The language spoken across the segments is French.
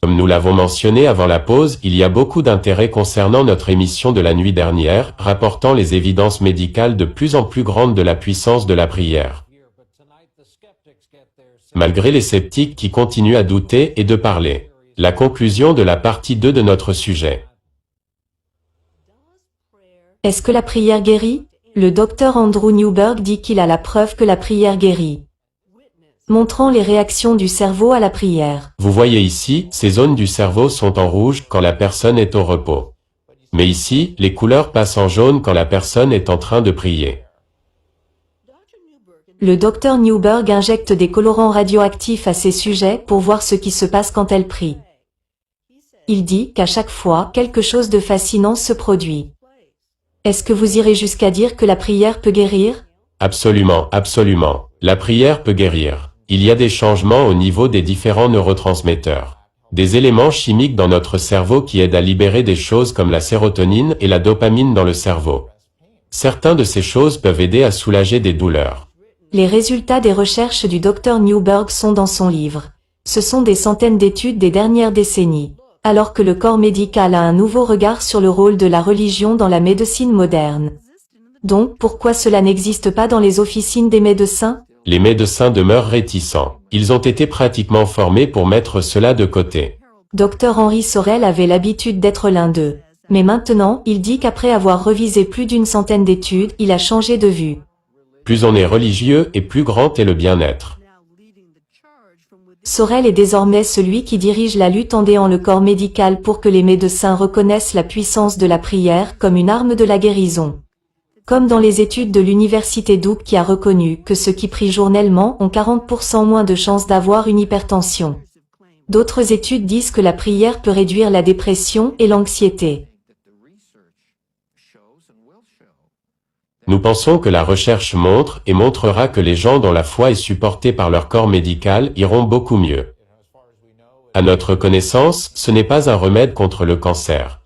Comme nous l'avons mentionné avant la pause, il y a beaucoup d'intérêt concernant notre émission de la nuit dernière, rapportant les évidences médicales de plus en plus grandes de la puissance de la prière. Malgré les sceptiques qui continuent à douter et de parler. La conclusion de la partie 2 de notre sujet. Est-ce que la prière guérit? Le docteur Andrew Newberg dit qu'il a la preuve que la prière guérit, montrant les réactions du cerveau à la prière. Vous voyez ici, ces zones du cerveau sont en rouge quand la personne est au repos. Mais ici, les couleurs passent en jaune quand la personne est en train de prier. Le docteur Newberg injecte des colorants radioactifs à ces sujets pour voir ce qui se passe quand elle prie. Il dit qu'à chaque fois, quelque chose de fascinant se produit. Est-ce que vous irez jusqu'à dire que la prière peut guérir? Absolument, absolument. La prière peut guérir. Il y a des changements au niveau des différents neurotransmetteurs. Des éléments chimiques dans notre cerveau qui aident à libérer des choses comme la sérotonine et la dopamine dans le cerveau. Certaines de ces choses peuvent aider à soulager des douleurs. Les résultats des recherches du Dr Newberg sont dans son livre. Ce sont des centaines d'études des dernières décennies. Alors que le corps médical a un nouveau regard sur le rôle de la religion dans la médecine moderne. Donc, pourquoi cela n'existe pas dans les officines des médecins? Les médecins demeurent réticents. Ils ont été pratiquement formés pour mettre cela de côté. Dr Henry Sorel avait l'habitude d'être l'un d'eux. Mais maintenant, il dit qu'après avoir revisé plus d'une centaine d'études, il a changé de vue. Plus on est religieux et plus grand est le bien-être. Sorel est désormais celui qui dirige la lutte en aidant le corps médical pour que les médecins reconnaissent la puissance de la prière comme une arme de la guérison. Comme dans les études de l'université Duke qui a reconnu que ceux qui prient journellement ont 40% moins de chances d'avoir une hypertension. D'autres études disent que la prière peut réduire la dépression et l'anxiété. Nous pensons que la recherche montre et montrera que les gens dont la foi est supportée par leur corps médical iront beaucoup mieux. À notre connaissance, ce n'est pas un remède contre le cancer.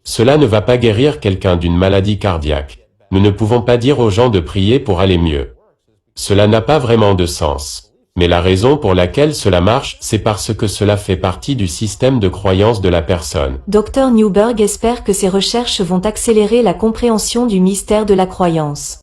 Cela ne va pas guérir quelqu'un d'une maladie cardiaque. Nous ne pouvons pas dire aux gens de prier pour aller mieux. Cela n'a pas vraiment de sens. Mais la raison pour laquelle cela marche, c'est parce que cela fait partie du système de croyance de la personne. Dr Newberg espère que ces recherches vont accélérer la compréhension du mystère de la croyance.